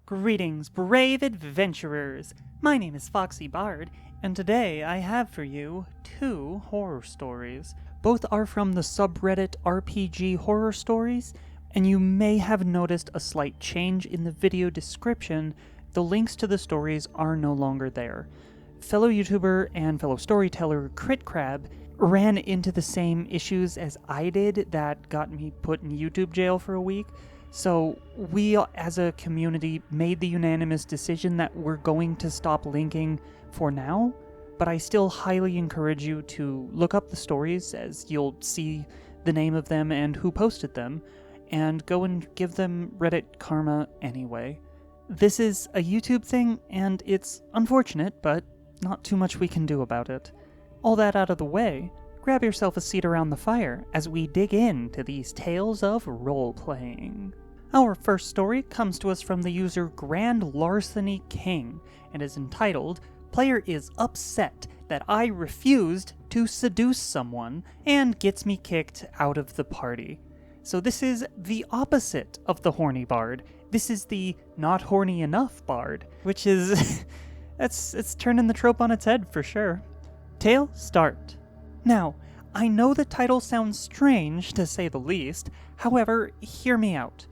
Greetings, brave adventurers! My name is FoxyBard, and today I have for you 2 horror stories. Both are from the subreddit RPG horror stories, and you may have noticed a slight change in the video description. The links to the stories are no longer there. Fellow YouTuber and fellow storyteller Crit Crab ran into the same issues as I did that got me put in YouTube jail for a week. So we, as a community, made the unanimous decision that we're going to stop linking for now, but I still highly encourage you to look up the stories, as you'll see the name of them and who posted them, and go and give them Reddit karma anyway. This is a YouTube thing, and it's unfortunate, but not too much we can do about it. All that out of the way, grab yourself a seat around the fire as we dig into these tales of role-playing. Our first story comes to us from the user Grand Larceny King and is entitled, "Player is upset that I refused to seduce someone and gets me kicked out of the party." So this is the opposite of the horny bard. This is the not horny enough bard, which is it's turning the trope on its head for sure. Tale start. Now, I know the title sounds strange to say the least, however, hear me out.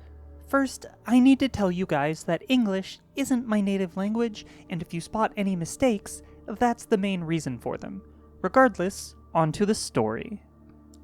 First, I need to tell you guys that English isn't my native language, and if you spot any mistakes, that's the main reason for them. Regardless, on to the story.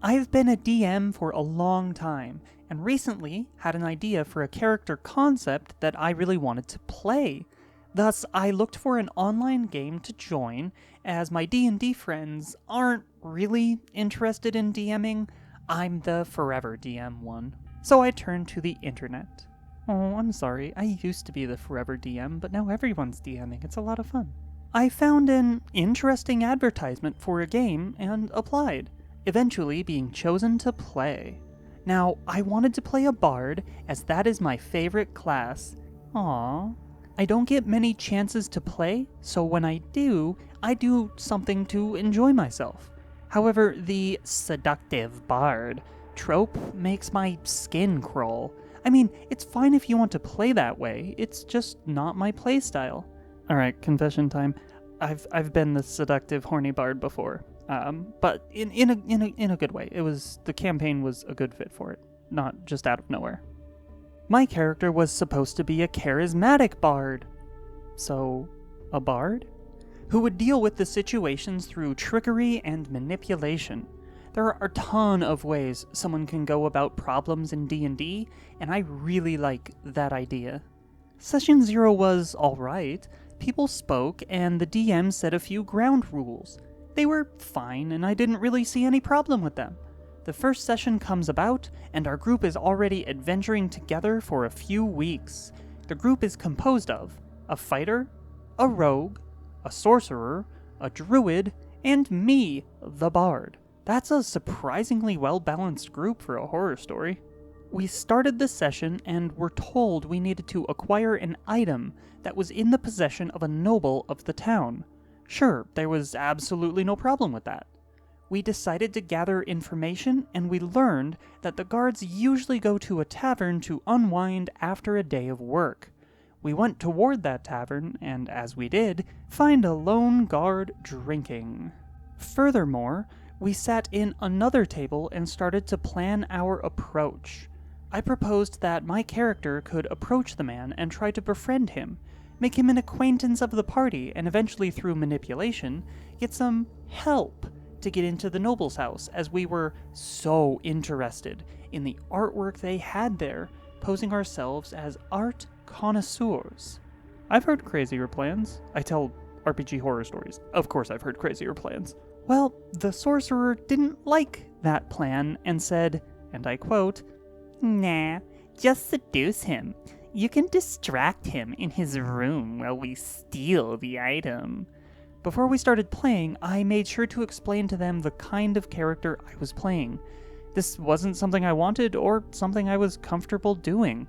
I've been a DM for a long time, and recently had an idea for a character concept that I really wanted to play. Thus, I looked for an online game to join, as my D&D friends aren't really interested in DMing. I'm the forever DM one. So I turned to the internet. Oh, I'm sorry, I used to be the forever DM, but now everyone's DMing. It's a lot of fun. I found an interesting advertisement for a game and applied, eventually being chosen to play. Now, I wanted to play a bard, as that is my favorite class. Aww. I don't get many chances to play, so when I do something to enjoy myself. However, the seductive bard trope makes my skin crawl. I mean, it's fine if you want to play that way, it's just not my playstyle. Alright, confession time. I've been the seductive horny bard before, but in a good way. The campaign was a good fit for it, not just out of nowhere. My character was supposed to be a charismatic bard. So, a bard? Who would deal with the situations through trickery and manipulation. There are a ton of ways someone can go about problems in D&D, and I really like that idea. Session 0 was alright. People spoke, and the DM set a few ground rules. They were fine, and I didn't really see any problem with them. The first session comes about, and our group is already adventuring together for a few weeks. The group is composed of a fighter, a rogue, a sorcerer, a druid, and me, the bard. That's a surprisingly well-balanced group for a horror story. We started the session and were told we needed to acquire an item that was in the possession of a noble of the town. Sure, there was absolutely no problem with that. We decided to gather information, and we learned that the guards usually go to a tavern to unwind after a day of work. We went toward that tavern, and as we did, find a lone guard drinking. Furthermore, we sat in another table and started to plan our approach. I proposed that my character could approach the man and try to befriend him, make him an acquaintance of the party, and eventually through manipulation, get some help to get into the noble's house, as we were so interested in the artwork they had there, posing ourselves as art connoisseurs. I've heard crazier plans. I tell RPG horror stories. Of course I've heard crazier plans. Well, the sorcerer didn't like that plan and said, and I quote, "Nah, just seduce him. You can distract him in his room while we steal the item." Before we started playing, I made sure to explain to them the kind of character I was playing. This wasn't something I wanted or something I was comfortable doing.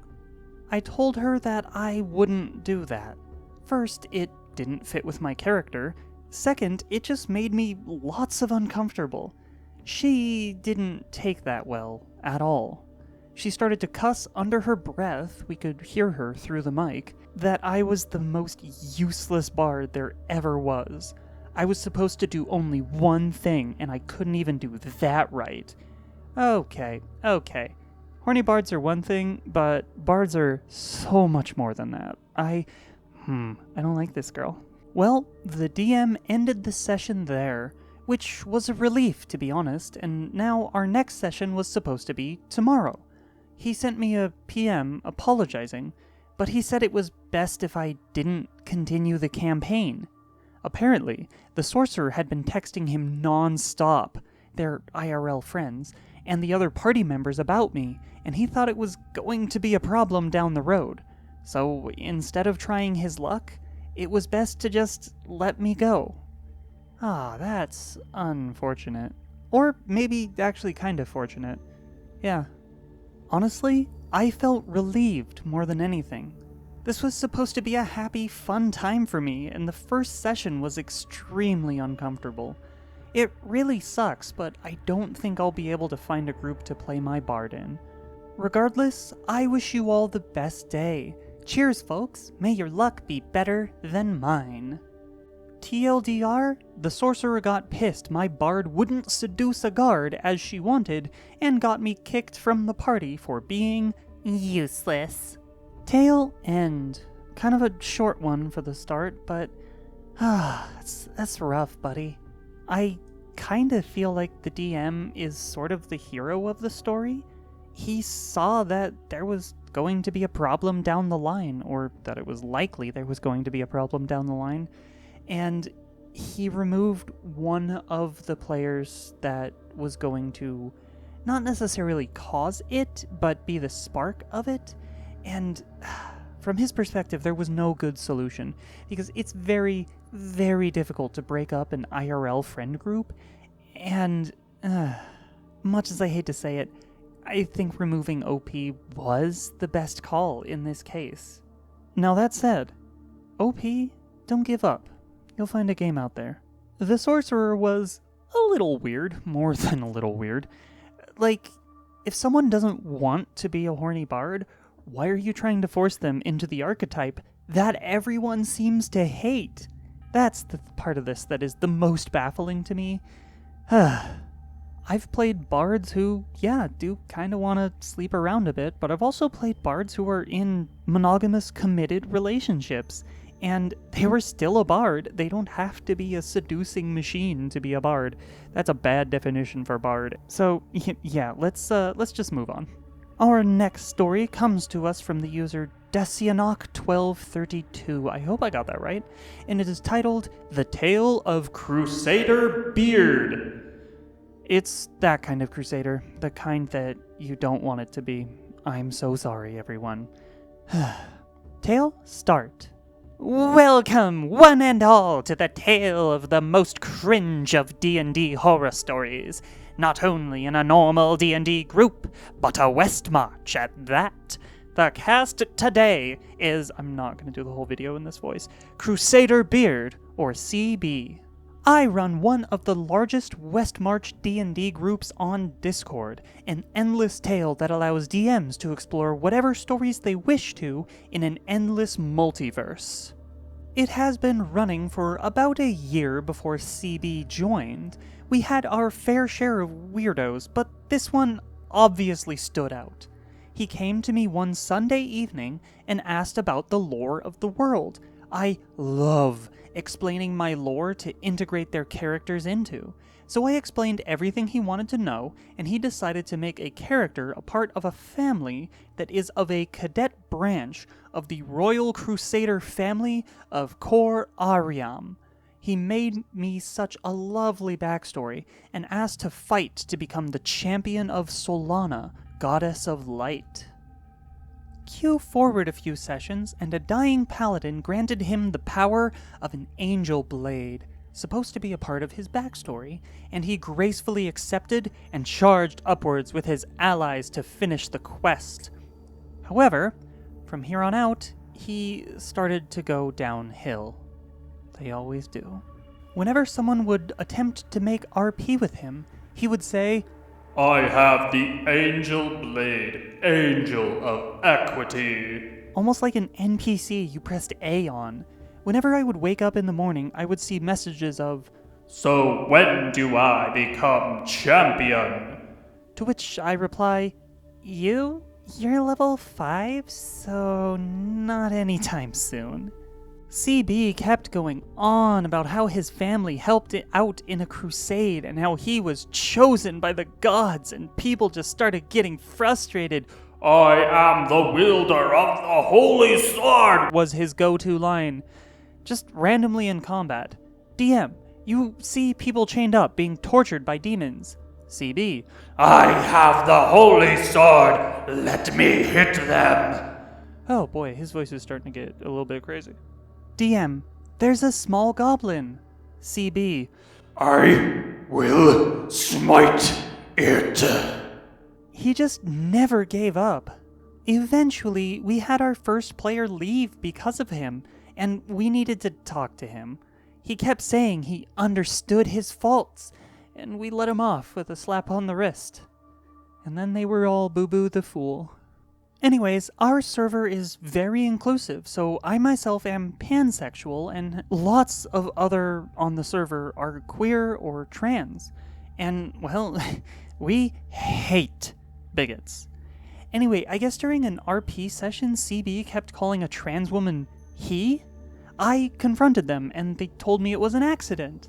I told her that I wouldn't do that. First, it didn't fit with my character. Second, it just made me lots of uncomfortable. She didn't take that well at all. She started to cuss under her breath, we could hear her through the mic, that I was the most useless bard there ever was. I was supposed to do only one thing, and I couldn't even do that right. Okay. Horny bards are one thing, but bards are so much more than that. I don't like this girl. Well, the DM ended the session there, which was a relief, to be honest, and now our next session was supposed to be tomorrow. He sent me a PM apologizing, but he said it was best if I didn't continue the campaign. Apparently, the sorcerer had been texting him non-stop, their IRL friends, and the other party members about me, and he thought it was going to be a problem down the road. So instead of trying his luck, it was best to just let me go. That's unfortunate. Or maybe actually kind of fortunate. Yeah. Honestly, I felt relieved more than anything. This was supposed to be a happy, fun time for me, and the first session was extremely uncomfortable. It really sucks, but I don't think I'll be able to find a group to play my bard in. Regardless, I wish you all the best day. Cheers, folks. May your luck be better than mine. TLDR, the sorcerer got pissed my bard wouldn't seduce a guard as she wanted, and got me kicked from the party for being useless. Tail end. Kind of a short one for the start, but that's rough, buddy. I kind of feel like the DM is sort of the hero of the story. He saw that there was going to be a problem down the line, or that it was likely there was going to be a problem down the line, and he removed one of the players that was going to not necessarily cause it, but be the spark of it. And from his perspective, there was no good solution, because it's very, very difficult to break up an IRL friend group, and much as I hate to say it, I think removing OP was the best call in this case. Now that said, OP, don't give up. You'll find a game out there. The sorcerer was a little weird, more than a little weird. Like, if someone doesn't want to be a horny bard, why are you trying to force them into the archetype that everyone seems to hate? That's the part of this that is the most baffling to me. I've played bards who, do kind of want to sleep around a bit, but I've also played bards who are in monogamous, committed relationships, and they were still a bard. They don't have to be a seducing machine to be a bard. That's a bad definition for bard. So, let's just move on. Our next story comes to us from the user Decianok1232. I hope I got that right. And it is titled, The Tale of Crusader Beard. It's that kind of Crusader, the kind that you don't want it to be. I'm so sorry, everyone. Tale, start. Welcome, one and all, to the tale of the most cringe of D&D horror stories. Not only in a normal D&D group, but a West March at that. The cast today is, I'm not going to do the whole video in this voice, Crusader Beard, or CB. I run one of the largest West March D&D groups on Discord, an endless tale that allows DMs to explore whatever stories they wish to in an endless multiverse. It has been running for about a year before CB joined. We had our fair share of weirdos, but this one obviously stood out. He came to me one Sunday evening and asked about the lore of the world. I love explaining my lore to integrate their characters into. So I explained everything he wanted to know, and he decided to make a character a part of a family that is of a cadet branch of the Royal Crusader family of Kor Ariam. He made me such a lovely backstory, and asked to fight to become the champion of Solana, goddess of light. Cue forward a few sessions, and a dying paladin granted him the power of an angel blade, supposed to be a part of his backstory, and he gracefully accepted and charged upwards with his allies to finish the quest. However, from here on out, he started to go downhill. They always do. Whenever someone would attempt to make RP with him, he would say, I have the angel blade, angel of equity. almost like an NPC you pressed A on. Whenever I would wake up in the morning, I would see messages of, "So when do I become champion?" to which I reply, You're level 5, so not anytime soon. CB kept going on about how his family helped it out in a crusade and how he was chosen by the gods, and people just started getting frustrated. "I am the wielder of the holy sword," was his go-to line, just randomly in combat. DM, you see people chained up being tortured by demons. CB, "I have the holy sword, let me hit them." Oh boy, his voice is starting to get a little bit crazy. DM, there's a small goblin. CB, "I will smite it." He just never gave up. Eventually, we had our first player leave because of him, and we needed to talk to him. He kept saying he understood his faults, and we let him off with a slap on the wrist. And then they were all boo-boo the fool. Anyways, our server is very inclusive, so I myself am pansexual, and lots of other on the server are queer or trans. And, well, we hate bigots. Anyway, I guess during an RP session, CB kept calling a trans woman he. I confronted them, and they told me it was an accident.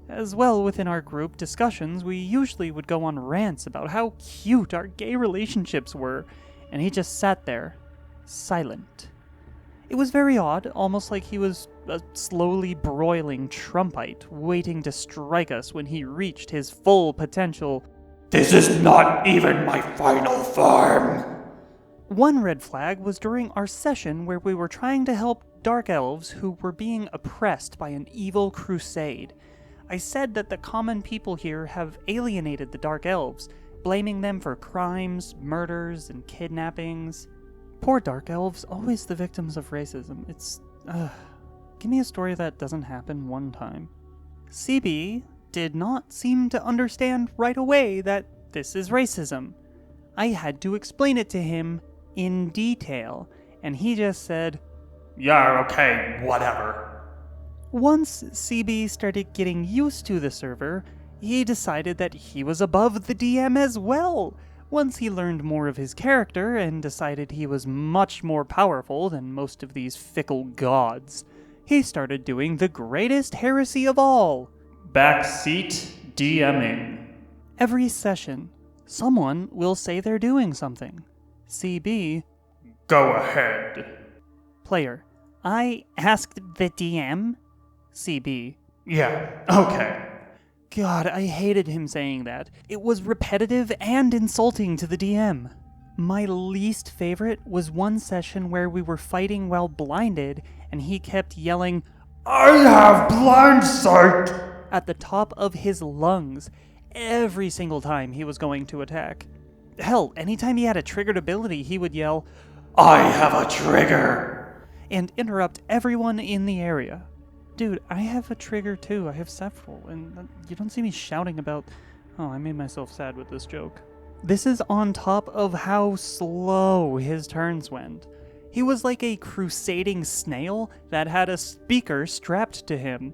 As well, within our group discussions, we usually would go on rants about how cute our gay relationships were, and he just sat there, silent. It was very odd, almost like he was a slowly broiling Trumpite, waiting to strike us when he reached his full potential. "This is not even my final form." One red flag was during our session where we were trying to help dark elves who were being oppressed by an evil crusade. I said that the common people here have alienated the dark elves, blaming them for crimes, murders, and kidnappings. Poor dark elves, always the victims of racism. Give me a story that doesn't happen one time. CB did not seem to understand right away that this is racism. I had to explain it to him in detail, and he just said, "Yeah, okay, whatever." Once CB started getting used to the server, he decided that he was above the DM as well. Once he learned more of his character and decided he was much more powerful than most of these fickle gods, he started doing the greatest heresy of all. Backseat DMing. Every session, someone will say they're doing something. CB, "Go ahead." Player, I asked the DM. CB, "Yeah, okay." God, I hated him saying that. It was repetitive and insulting to the DM. My least favorite was one session where we were fighting while blinded, and he kept yelling, "I have blind sight!" at the top of his lungs every single time he was going to attack. Hell, anytime he had a triggered ability, he would yell, "I have a trigger!" and interrupt everyone in the area. Dude, I have a trigger too. I have several, and you don't see me shouting about... Oh, I made myself sad with this joke. This is on top of how slow his turns went. He was like a crusading snail that had a speaker strapped to him.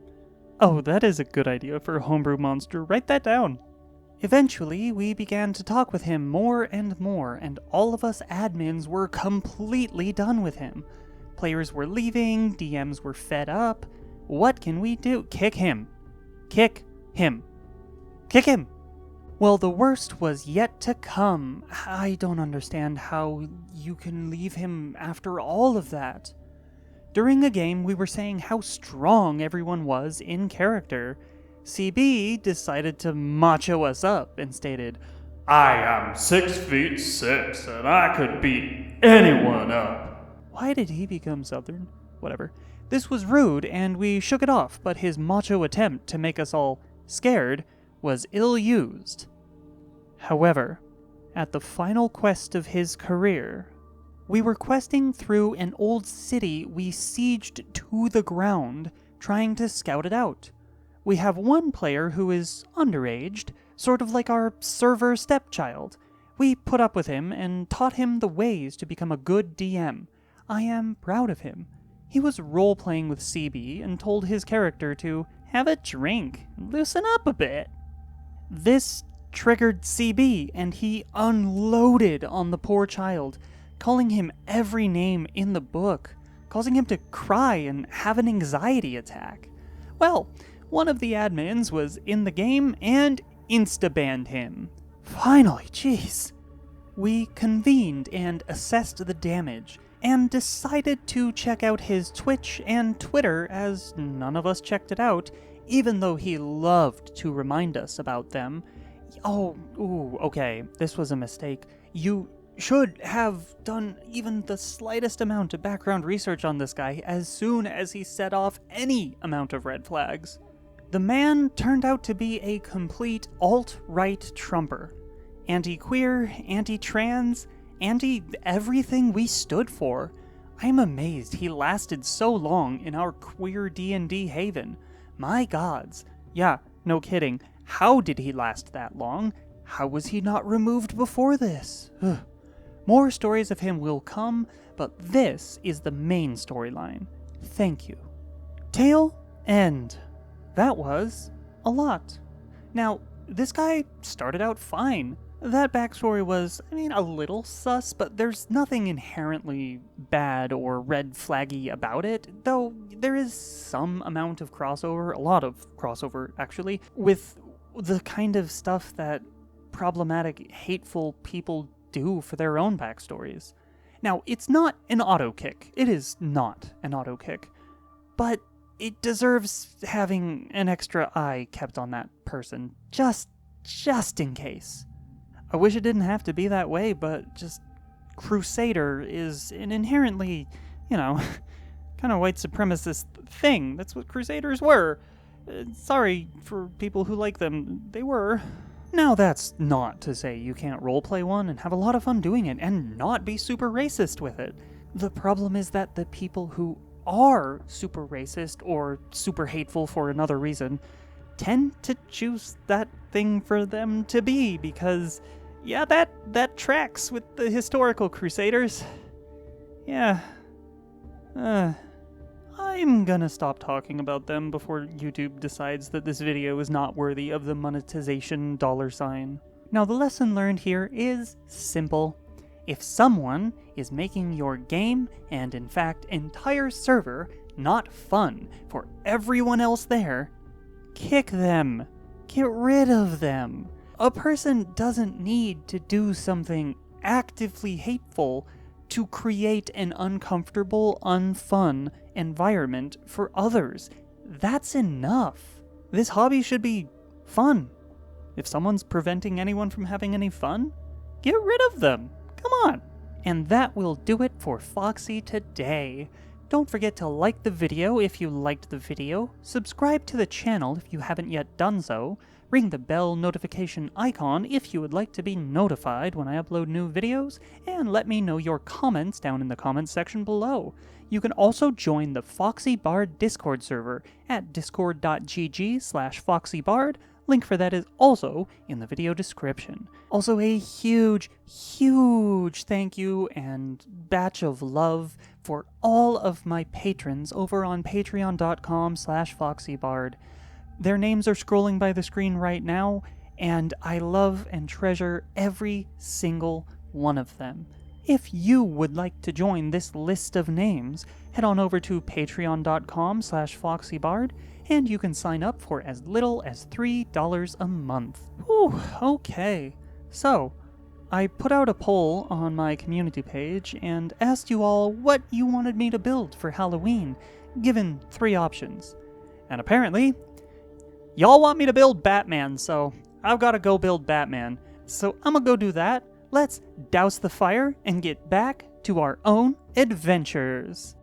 Oh, that is a good idea for a homebrew monster. Write that down. Eventually, we began to talk with him more, and all of us admins were completely done with him. Players were leaving, DMs were fed up. What can we do? Kick him. Kick him. Kick him! Well, the worst was yet to come. I don't understand how you can leave him after all of that. During a game, we were saying how strong everyone was in character. CB decided to macho us up and stated, "I am 6'6", and I could beat anyone up." Why did he become Southern? Whatever. This was rude, and we shook it off, but his macho attempt to make us all scared was ill-used. However, at the final quest of his career, we were questing through an old city we sieged to the ground, trying to scout it out. We have one player who is underaged, sort of like our server stepchild. We put up with him and taught him the ways to become a good DM. I am proud of him. He was role-playing with CB and told his character to have a drink, loosen up a bit. This triggered CB, and he unloaded on the poor child, calling him every name in the book, causing him to cry and have an anxiety attack. Well, one of the admins was in the game and insta-banned him. Finally, jeez. We convened and assessed the damage, and decided to check out his Twitch and Twitter, as none of us checked it out, even though he loved to remind us about them. Okay, this was a mistake. You should have done even the slightest amount of background research on this guy as soon as he set off any amount of red flags. The man turned out to be a complete alt-right Trumper. Anti-queer, anti-trans, anti-everything we stood for. I'm amazed he lasted so long in our queer D&D haven. My gods. Yeah, no kidding. How did he last that long? How was he not removed before this? More stories of him will come, but this is the main storyline. Thank you. Tale end. That was a lot. Now, this guy started out fine. That backstory was, a little sus, but there's nothing inherently bad or red flaggy about it, though there is some amount of crossover, a lot of crossover, actually, with the kind of stuff that problematic, hateful people do for their own backstories. Now, it's not an auto kick. It is not an auto kick. But it deserves having an extra eye kept on that person, just in case. I wish it didn't have to be that way, but just Crusader is an inherently, kind of white supremacist thing. That's what Crusaders were. Sorry for people who like them. They were. Now, that's not to say you can't roleplay one and have a lot of fun doing it and not be super racist with it. The problem is that the people who are super racist or super hateful for another reason tend to choose that thing for them to be because, yeah, that tracks with the historical Crusaders. Yeah. I'm gonna stop talking about them before YouTube decides that this video is not worthy of the monetization $sign. Now, the lesson learned here is simple. If someone is making your game, and in fact entire server, not fun for everyone else there, kick them. Get rid of them. A person doesn't need to do something actively hateful to create an uncomfortable, unfun environment for others. That's enough. This hobby should be fun. If someone's preventing anyone from having any fun, get rid of them. Come on. And that will do it for Foxy today. Don't forget to like the video if you liked the video, subscribe to the channel if you haven't yet done so, ring the bell notification icon if you would like to be notified when I upload new videos, and let me know your comments down in the comments section below. You can also join the FoxyBard Discord server at discord.gg/FoxyBard. Link for that is also in the video description. Also, a huge thank you and batch of love for all of my patrons over on patreon.com/FoxyBard. Their names are scrolling by the screen right now, and I love and treasure every single one of them. If you would like to join this list of names, head on over to patreon.com/FoxyBard, and you can sign up for as little as $3 a month. Whew, okay. So, I put out a poll on my community page and asked you all what you wanted me to build for Halloween, given 3 options. And apparently, y'all want me to build Batman, so I've got to go build Batman. So I'm gonna go do that. Let's douse the fire and get back to our own adventures.